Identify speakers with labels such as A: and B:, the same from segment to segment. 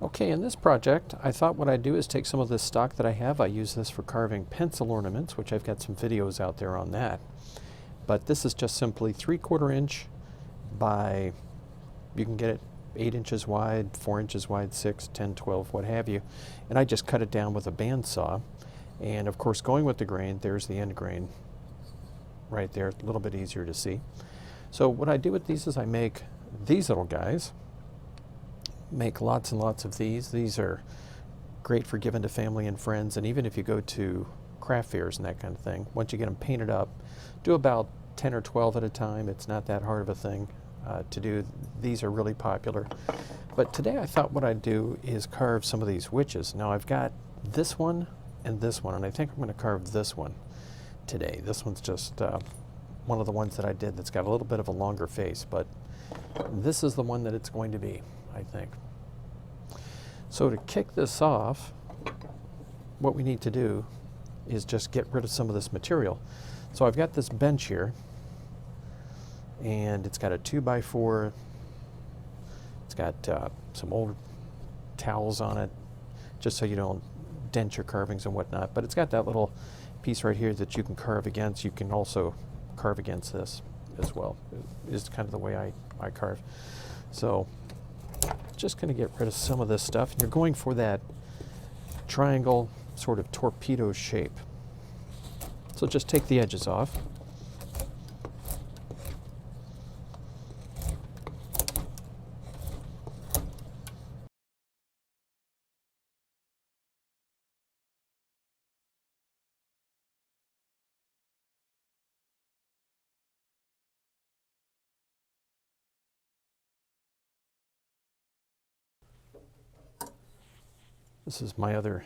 A: Okay, in this project, I thought what I'd do is take some of this stock that I have. I use this for carving pencil ornaments, which I've got some videos out there on that. But this is just simply 3/4 inch by, you can get it 8 inches wide, 4 inches wide, 6, 10, 12, what have you. And I just cut it down with a bandsaw. And of course, going with the grain, there's the end grain right there, a little bit easier to see. So what I do with these is I make these little guys. Make lots and lots of these. These are great for giving to family and friends, and even if you go to craft fairs and that kind of thing, once you get them painted up, do about 10 or 12 at a time. It's not that hard of a thing to do. These are really popular. But today I thought what I'd do is carve some of these witches. Now I've got this one, and I think I'm going to carve this one today. This one's just one of the ones that I did that's got a little bit of a longer face, but this is the one that it's going to be, I think. So to kick this off, what we need to do is just get rid of some of this material. So I've got this bench here, and it's got a 2x4. It's got some old towels on it, just so you don't dent your carvings and whatnot. But it's got that little piece right here that you can carve against. You can also carve against this as well. Is kind of the way I carve. So just going to get rid of some of this stuff. And you're going for that triangle sort of torpedo shape. So just take the edges off. This is my other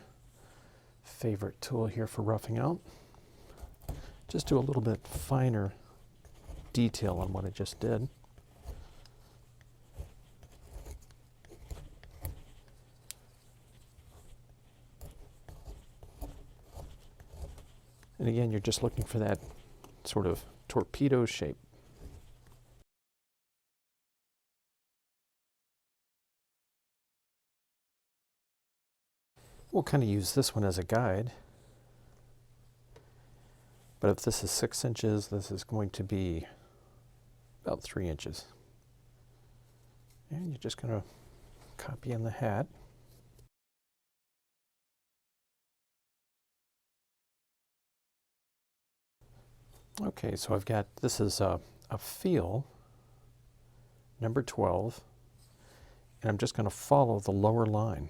A: favorite tool here for roughing out. Just do a little bit finer detail on what I just did. And again, you're just looking for that sort of torpedo shape. We'll kind of use this one as a guide. But if this is 6 inches, this is going to be about 3 inches. And you're just going to copy in the hat. Okay, so I've got, this is a Pfeil, number 12, and I'm just going to follow the lower line.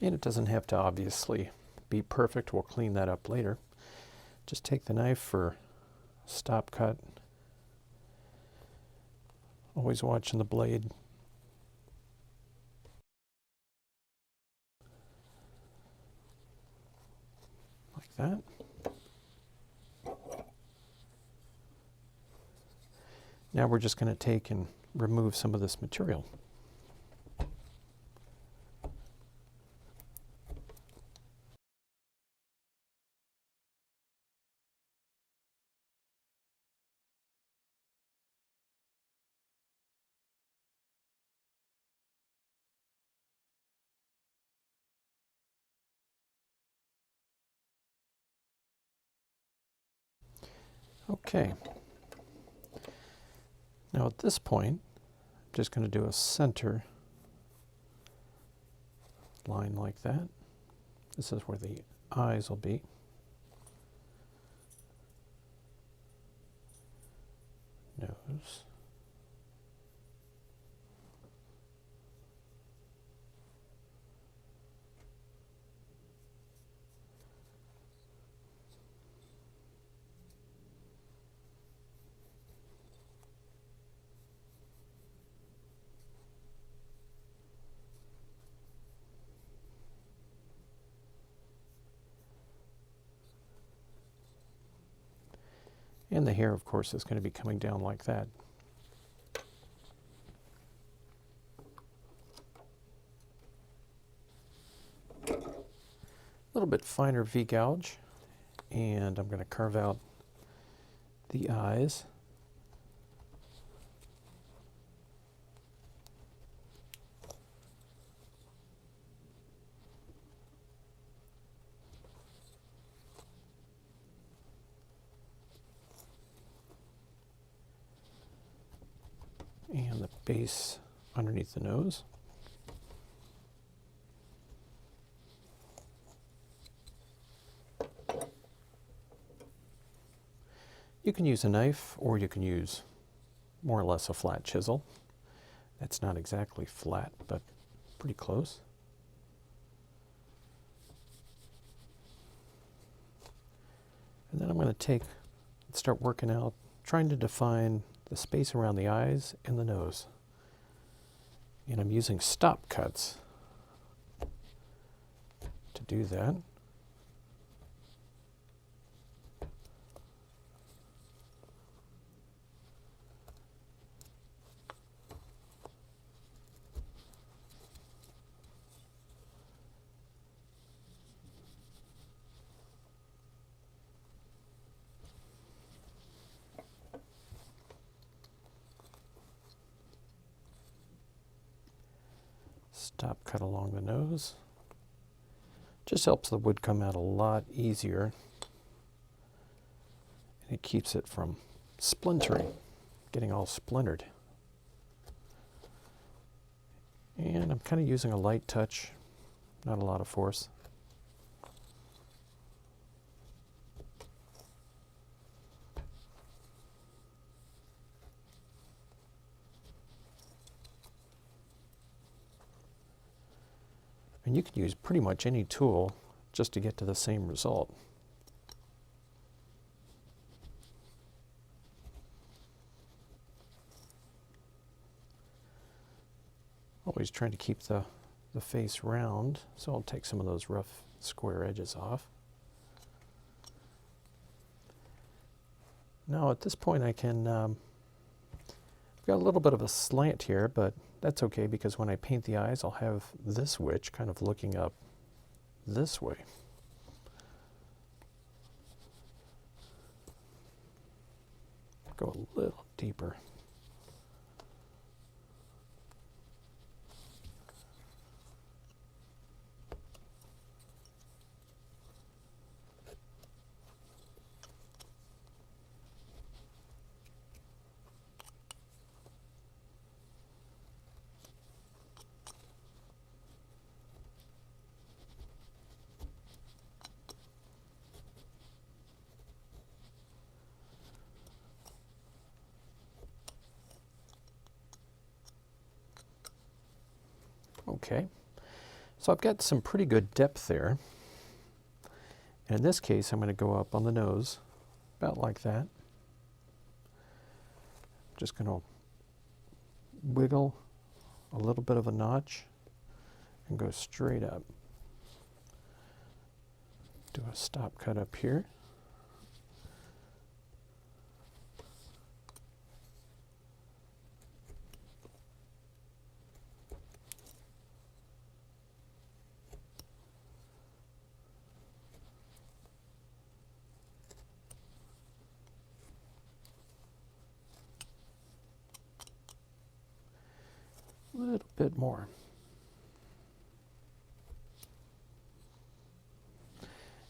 A: And it doesn't have to obviously be perfect. We'll clean that up later. Just take the knife for stop cut. Always watching the blade. Like that. Now we're just going to take and remove some of this material. Okay. Now at this point, I'm just going to do a center line like that. This is where the eyes will be. Nose. And the hair, of course, is going to be coming down like that. A little bit finer V-gouge, and I'm going to carve out the eyes. And the base underneath the nose. You can use a knife, or you can use more or less a flat chisel. That's not exactly flat, but pretty close. And then I'm going to start working out, trying to define the space around the eyes and the nose. And I'm using stop cuts to do that. Stop cut along the nose. Just helps the wood come out a lot easier. And it keeps it from splintering, getting all splintered. And I'm kind of using a light touch, not a lot of force. And you can use pretty much any tool just to get to the same result. Always trying to keep the face round, so I'll take some of those rough square edges off. Now at this point I can, I've got a little bit of a slant here, but that's okay because when I paint the eyes I'll have this witch kind of looking up this way. Go a little deeper. Okay, so I've got some pretty good depth there. And in this case, I'm going to go up on the nose, about like that. Just going to wiggle a little bit of a notch and go straight up. Do a stop cut up here. A little bit more.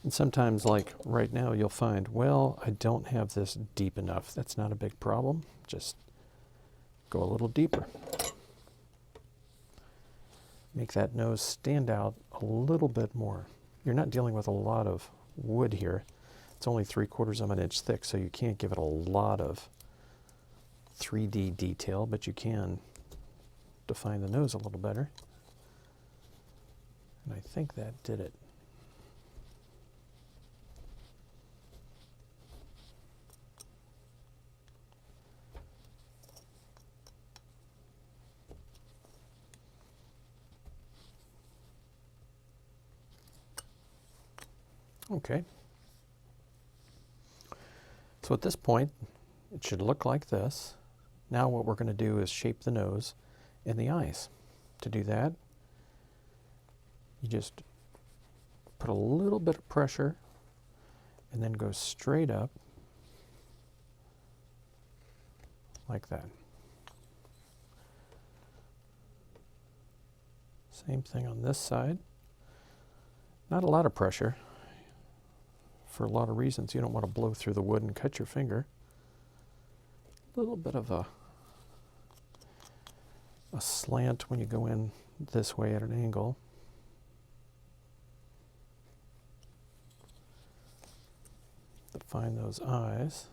A: And sometimes, like right now, you'll find, well, I don't have this deep enough. That's not a big problem. Just go a little deeper. Make that nose stand out a little bit more. You're not dealing with a lot of wood here. It's only 3/4 of an inch thick, so you can't give it a lot of 3D detail, but you can define the nose a little better. And I think that did it. Okay. So at this point, it should look like this. Now what we're going to do is shape the nose and the eyes. To do that, you just put a little bit of pressure and then go straight up like that. Same thing on this side. Not a lot of pressure for a lot of reasons. You don't want to blow through the wood and cut your finger. A little bit of a slant when you go in this way at an angle. Define those eyes.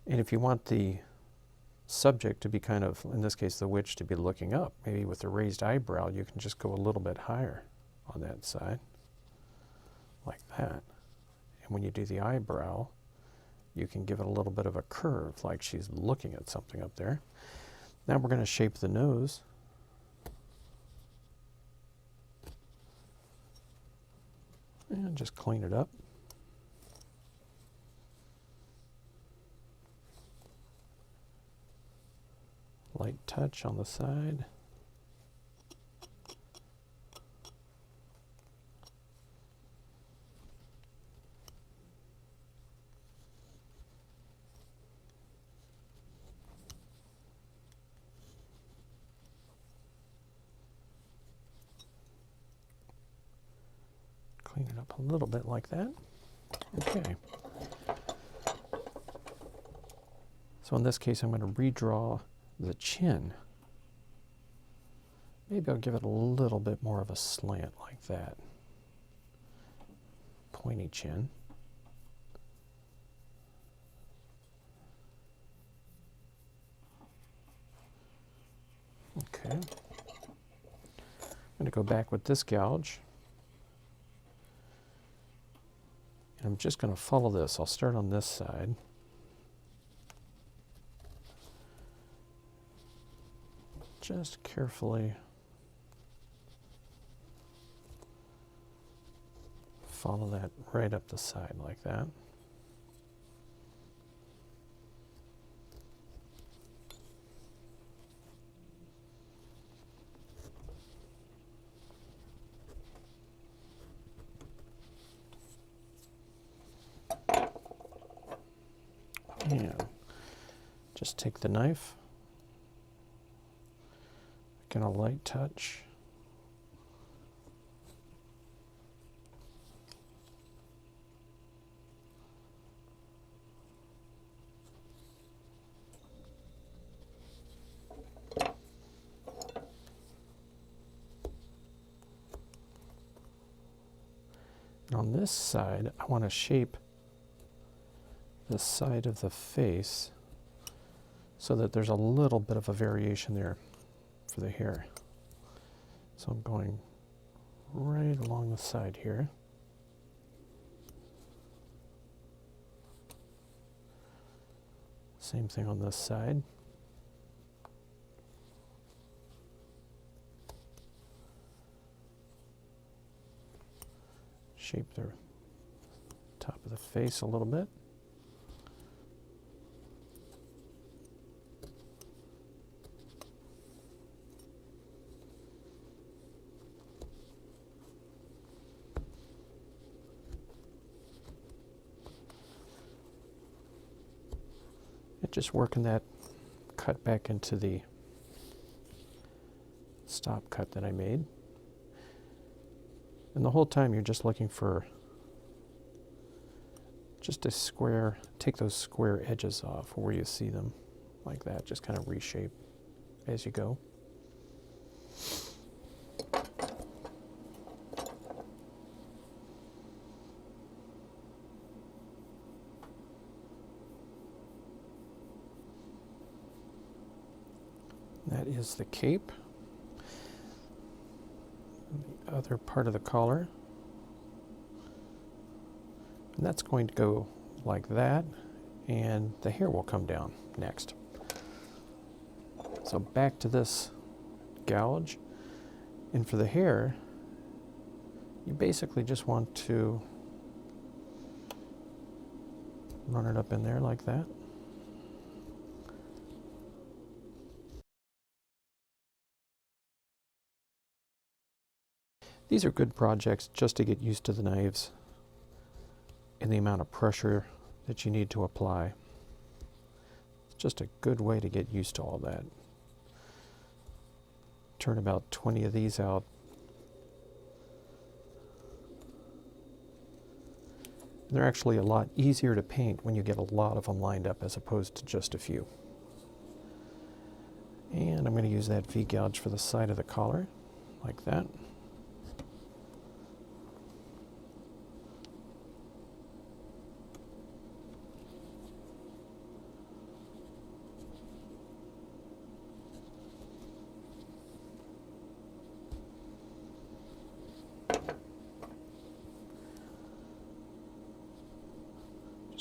A: And if you want the subject to be kind of, in this case the witch, to be looking up, maybe with a raised eyebrow, you can just go a little bit higher on that side, like that. And when you do the eyebrow, you can give it a little bit of a curve, like she's looking at something up there. Now we're going to shape the nose. And just clean it up. Light touch on the side. Clean it up a little bit like that. Okay. So in this case, I'm going to redraw the chin. Maybe I'll give it a little bit more of a slant like that. Pointy chin. Okay. I'm going to go back with this gouge. And I'm just going to follow this. I'll start on this side. Just carefully follow that right up the side like that. And just take the knife. Again, a light touch. And on this side, I want to shape the side of the face so that there's a little bit of a variation there for the hair. So I'm going right along the side here. Same thing on this side. Shape the top of the face a little bit. Just working that cut back into the stop cut that I made. And the whole time you're just looking for just a square, take those square edges off where you see them like that, just kind of reshape as you go. that is the cape. The other part of the collar. And that's going to go like that, and the hair will come down next. So back to this gouge, and for the hair, you basically just want to run it up in there like that. These are good projects just to get used to the knives and the amount of pressure that you need to apply. It's just a good way to get used to all that. Turn about 20 of these out. And they're actually a lot easier to paint when you get a lot of them lined up as opposed to just a few. And I'm going to use that V-gouge for the side of the collar, like that.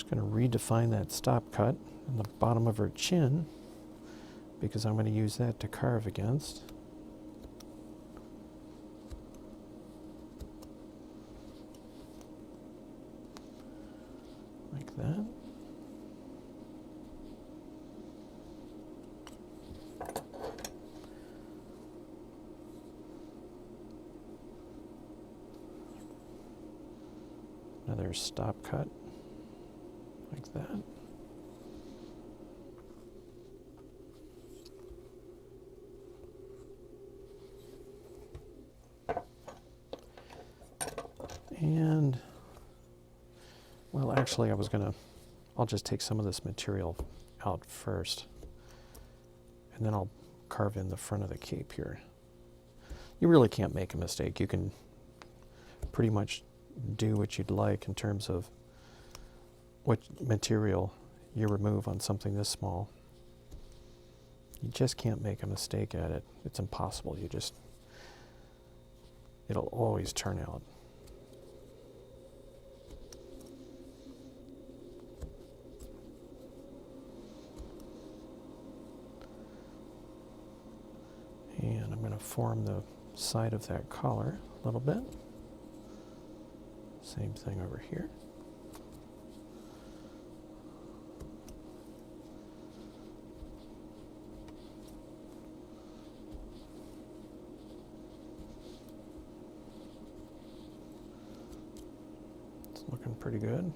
A: Going to redefine that stop cut in the bottom of her chin because I'm going to use that to carve against. Like that. Another stop cut. Like that. And, well, actually I'll just take some of this material out first, and then I'll carve in the front of the cape here. You really can't make a mistake. You can pretty much do what you'd like in terms of what material you remove on something this small. You just can't make a mistake at it. It's impossible. It'll always turn out. And I'm going to form the side of that collar a little bit. Same thing over here. Looking pretty good.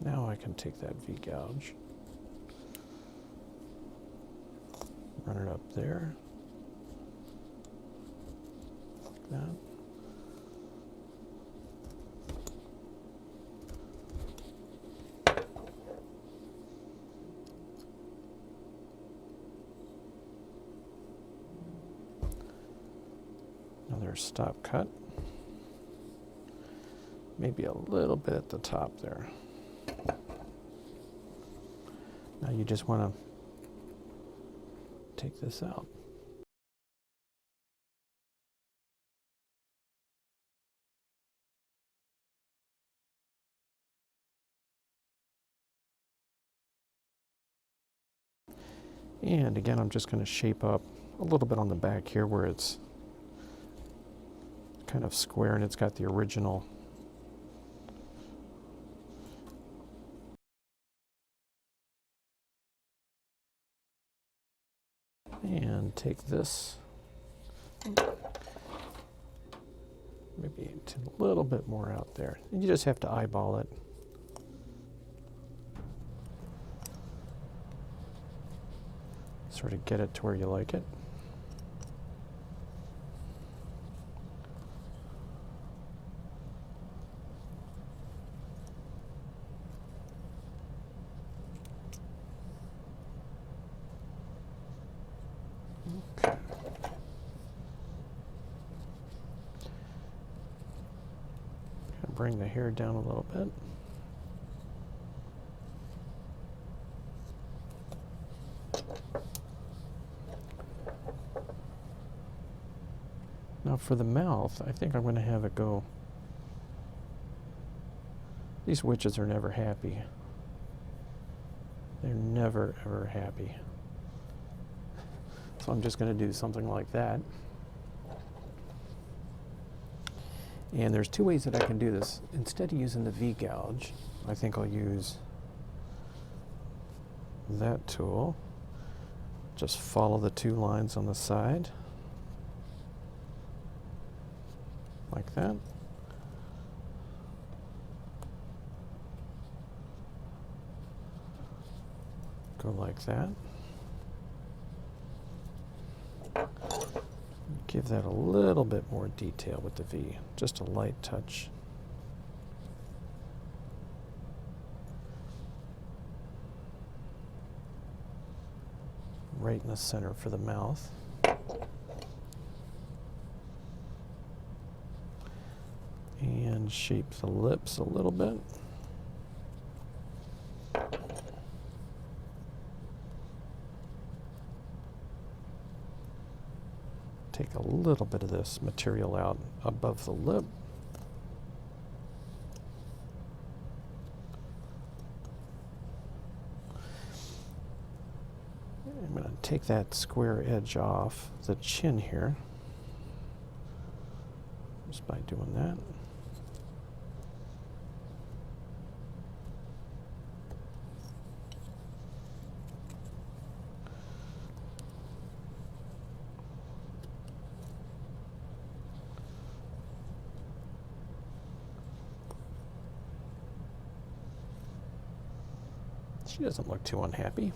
A: Now I can take that V-gouge, run it up there, like that. Another stop cut, maybe a little bit at the top there. Now you just want to take this out. And again, I'm just going to shape up a little bit on the back here where it's kind of square and it's got the original and take this maybe a little bit more out there. And you just have to eyeball it. Sort of get it to where you like it. bring the hair down a little bit. Now for the mouth, I think I'm going to have it go. These witches are never happy. They're never ever happy. So I'm just going to do something like that. And there's two ways that I can do this. Instead of using the V-gouge, I think I'll use that tool. Just follow the two lines on the side. Like that. Go like that. Give that a little bit more detail with the V, just a light touch. Right in the center for the mouth. And shape the lips a little bit. Take a little bit of this material out above the lip. I'm going to take that square edge off the chin here, just by doing that. She doesn't look too unhappy.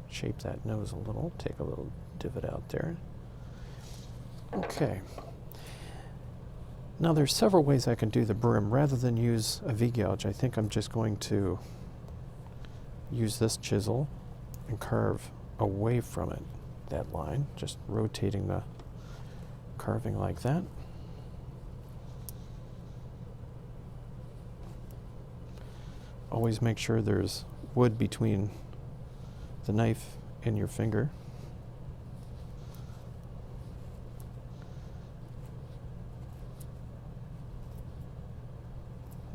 A: Shape that nose a little, take a little divot out there. Okay. Now there's several ways I can do the brim. Rather than use a V-gouge, I think I'm just going to use this chisel and carve away from it, that line, just rotating the carving like that. Always make sure there's wood between the knife and your finger.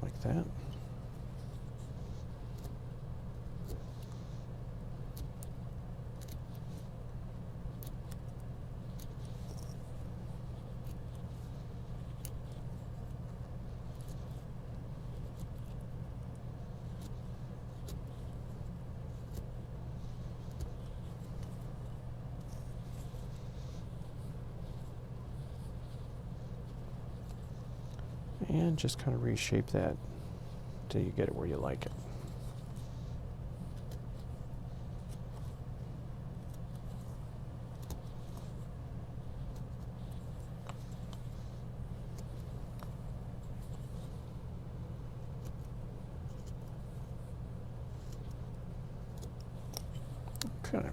A: Like that. And just kind of reshape that till you get it where you like it. Okay.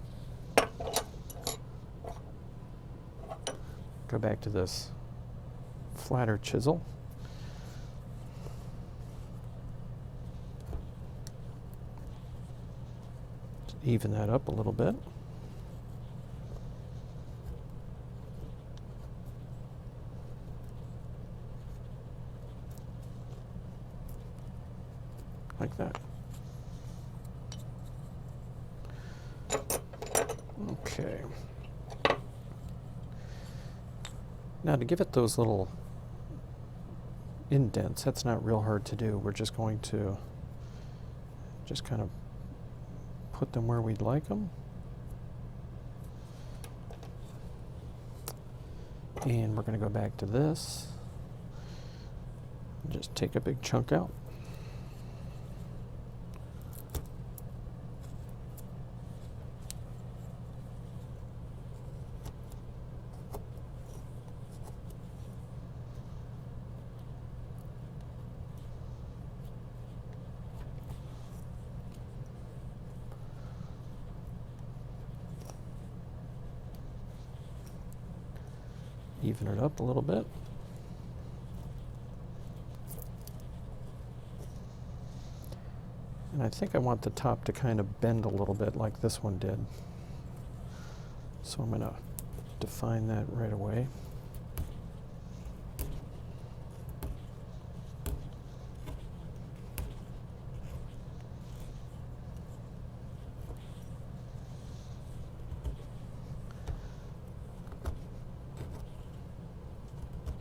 A: Go back to this flatter chisel. Even that up a little bit. Like that. Okay. Now to give it those little indents, that's not real hard to do. We're just going to just kind of put them where we'd like them. And we're going to go back to this. And just take a big chunk out. Even it up a little bit. And I think I want the top to kind of bend a little bit like this one did. So I'm going to define that right away.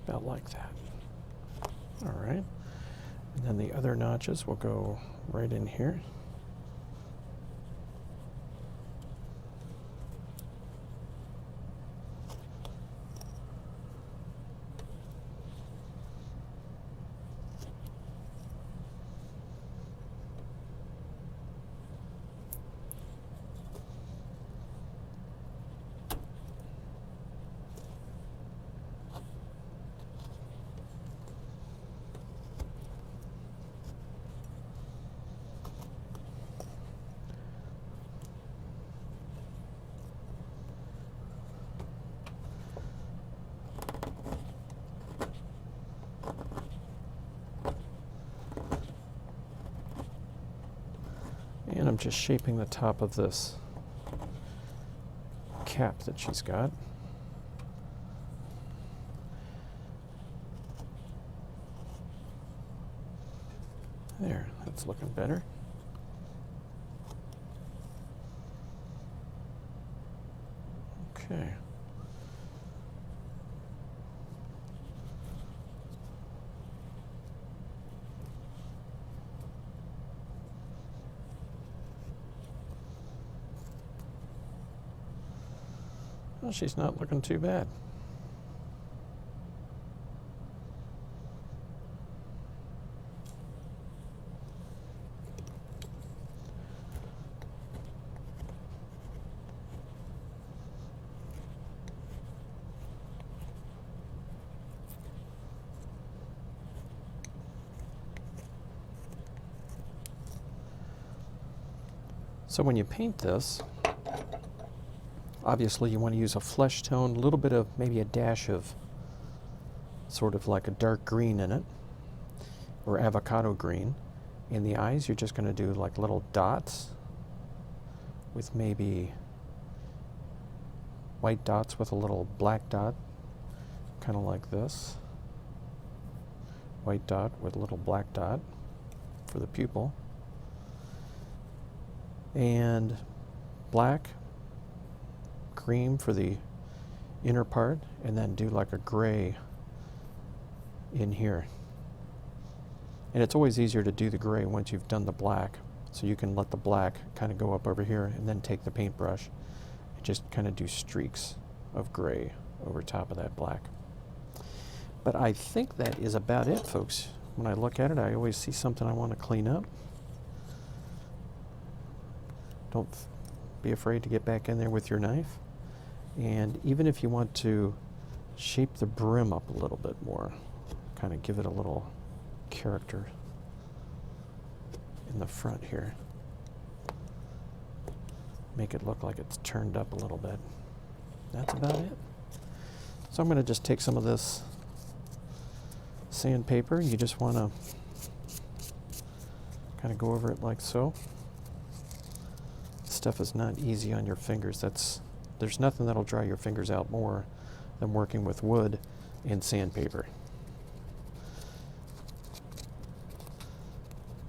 A: About like that. All right. And then the other notches will go right in here. And I'm just shaping the top of this cap that she's got. There, that's looking better. Okay. Well, she's not looking too bad. So when you paint this, obviously you want to use a flesh tone, a little bit of maybe a dash of sort of like a dark green in it, or avocado green. In the eyes, you're just going to do like little dots with maybe white dots with a little black dot, kind of like this. White dot with a little black dot for the pupil. And black, cream for the inner part, and then do like a gray in here. And it's always easier to do the gray once you've done the black, so you can let the black kind of go up over here and then take the paintbrush and just kind of do streaks of gray over top of that black. But I think that is about it, folks. When I look at it, I always see something I want to clean up. Don't be afraid to get back in there with your knife. And even if you want to shape the brim up a little bit more, kind of give it a little character in the front here. Make it look like it's turned up a little bit. That's about it. So I'm going to just take some of this sandpaper. You just want to kind of go over it like so. Stuff is not easy on your fingers. There's nothing that'll dry your fingers out more than working with wood and sandpaper.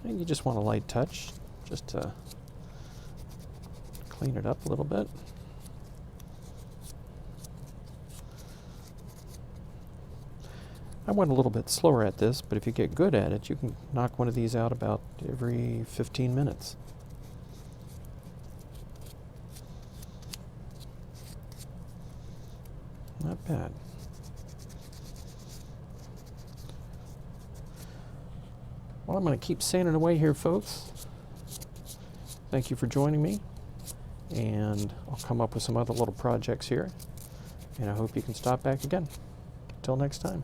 A: And you just want a light touch just to clean it up a little bit. I went a little bit slower at this, but if you get good at it, you can knock one of these out about every 15 minutes. Not bad. Well, I'm going to keep sanding away here, folks. Thank you for joining me. And I'll come up with some other little projects here. And I hope you can stop back again. Until next time.